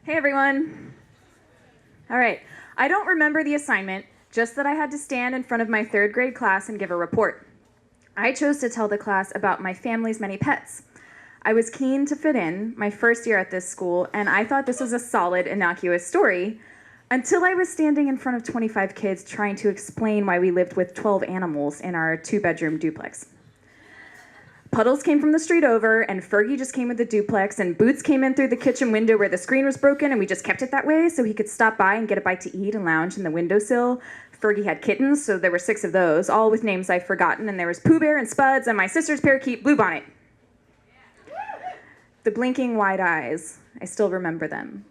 Hey everyone. All right, I don't remember the assignment, just that I had to stand in front of my third grade class and give a report. I chose to tell the class about my family's many pets. I was keen to fit in, my first year at this school, and I thought this was a solid, innocuous story, until I was standing in front of 25 kids trying to explain why we lived with 12 animals in our 2-bedroom duplex. Puddles came from the street over, and Fergie just came with the duplex, and Boots came in through the kitchen window where the screen was broken, and we just kept it that way so he could stop by and get a bite to eat and lounge in the windowsill. Fergie had kittens, so there were 6 of those, all with names I've forgotten, and there was Pooh Bear and Spuds and my sister's parakeet, Bluebonnet. The blinking wide eyes, I still remember them.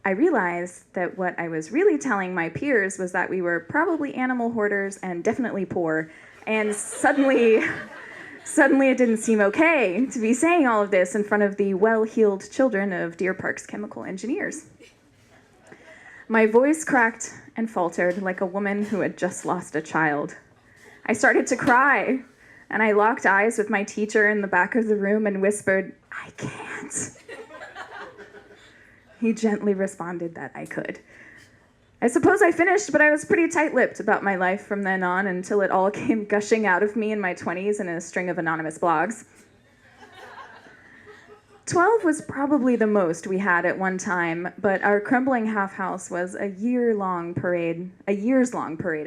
I realized that what I was really telling my peers was that we were probably animal hoarders and definitely poor, and suddenly it didn't seem okay to be saying all of this in front of the well-heeled children of Deer Park's chemical engineers. My voice cracked and faltered like a woman who had just lost a child. I started to cry, and I locked eyes with my teacher in the back of the room and whispered, "I can't." He gently responded that I could. I suppose I finished, but I was pretty tight-lipped about my life from then on until it all came gushing out of me in my 20s in a string of anonymous blogs. 12 was probably the most we had at one time, but our crumbling half-house was a years-long parade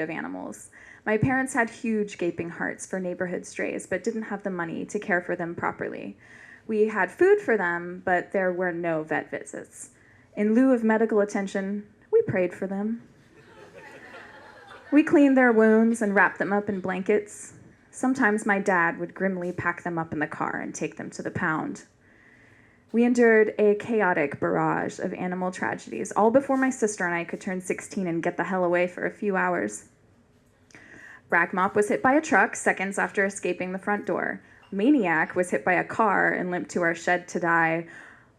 of animals. My parents had huge gaping hearts for neighborhood strays, but didn't have the money to care for them properly. We had food for them, but there were no vet visits. In lieu of medical attention, we prayed for them. We cleaned their wounds and wrapped them up in blankets. Sometimes my dad would grimly pack them up in the car and take them to the pound. We endured a chaotic barrage of animal tragedies, all before my sister and I could turn 16 and get the hell away for a few hours. Ragmop was hit by a truck seconds after escaping the front door. Maniac was hit by a car and limped to our shed to die.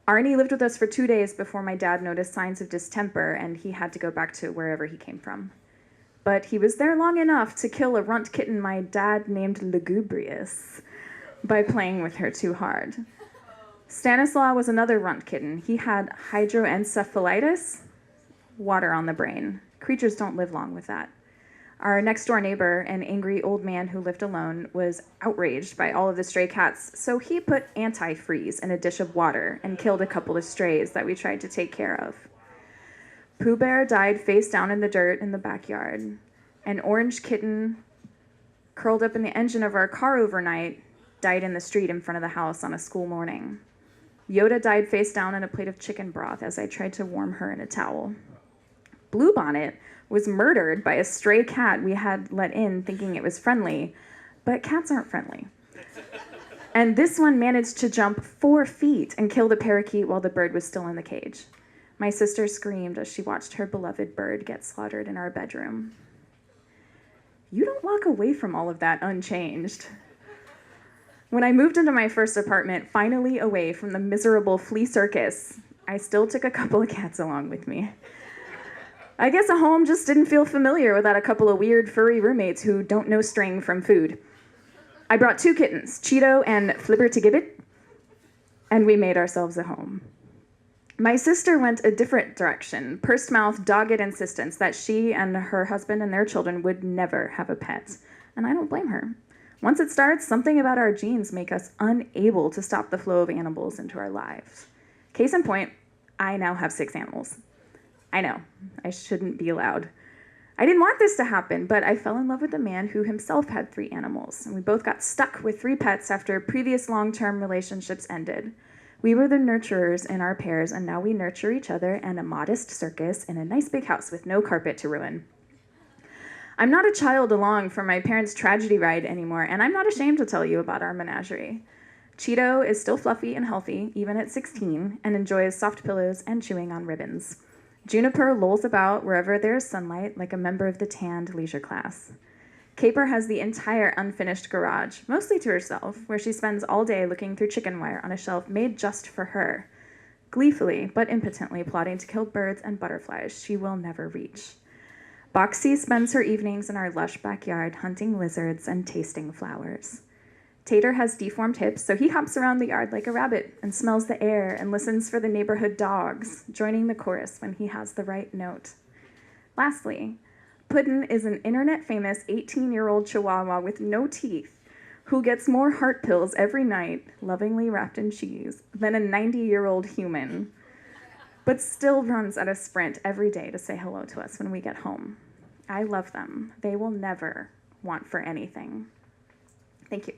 Arnie lived with us for 2 days before my dad noticed signs of distemper, and he had to go back to wherever he came from. But he was there long enough to kill a runt kitten my dad named Lugubrious by playing with her too hard. Stanislaw was another runt kitten. He had hydroencephalitis, water on the brain. Creatures don't live long with that. Our next-door neighbor, an angry old man who lived alone, was outraged by all of the stray cats, so he put antifreeze in a dish of water and killed a couple of strays that we tried to take care of. Pooh Bear died face down in the dirt in the backyard. An orange kitten curled up in the engine of our car overnight died in the street in front of the house on a school morning. Yoda died face down in a plate of chicken broth as I tried to warm her in a towel. Bluebonnet was murdered by a stray cat we had let in thinking it was friendly, but cats aren't friendly. And this one managed to jump 4 feet and kill the parakeet while the bird was still in the cage. My sister screamed as she watched her beloved bird get slaughtered in our bedroom. You don't walk away from all of that unchanged. When I moved into my first apartment, finally away from the miserable flea circus, I still took a couple of cats along with me. I guess a home just didn't feel familiar without a couple of weird furry roommates who don't know string from food. I brought 2 kittens, Cheeto and Flibber-to-Gibbet, and we made ourselves a home. My sister went a different direction, pursed-mouthed, dogged insistence that she and her husband and their children would never have a pet, and I don't blame her. Once it starts, something about our genes make us unable to stop the flow of animals into our lives. Case in point, I now have 6 animals. I know, I shouldn't be allowed. I didn't want this to happen, but I fell in love with a man who himself had 3 animals, and we both got stuck with 3 pets after previous long-term relationships ended. We were the nurturers in our pairs, and now we nurture each other and a modest circus in a nice big house with no carpet to ruin. I'm not a child along for my parents' tragedy ride anymore, and I'm not ashamed to tell you about our menagerie. Cheeto is still fluffy and healthy, even at 16, and enjoys soft pillows and chewing on ribbons. Juniper lolls about wherever there is sunlight like a member of the tanned leisure class. Caper has the entire unfinished garage, mostly to herself, where she spends all day looking through chicken wire on a shelf made just for her, gleefully but impotently plotting to kill birds and butterflies she will never reach. Boxy spends her evenings in our lush backyard hunting lizards and tasting flowers. Tater has deformed hips, so he hops around the yard like a rabbit and smells the air and listens for the neighborhood dogs, joining the chorus when he has the right note. Lastly, Puddin is an internet-famous 18-year-old Chihuahua with no teeth who gets more heart pills every night, lovingly wrapped in cheese, than a 90-year-old human, but still runs at a sprint every day to say hello to us when we get home. I love them. They will never want for anything. Thank you.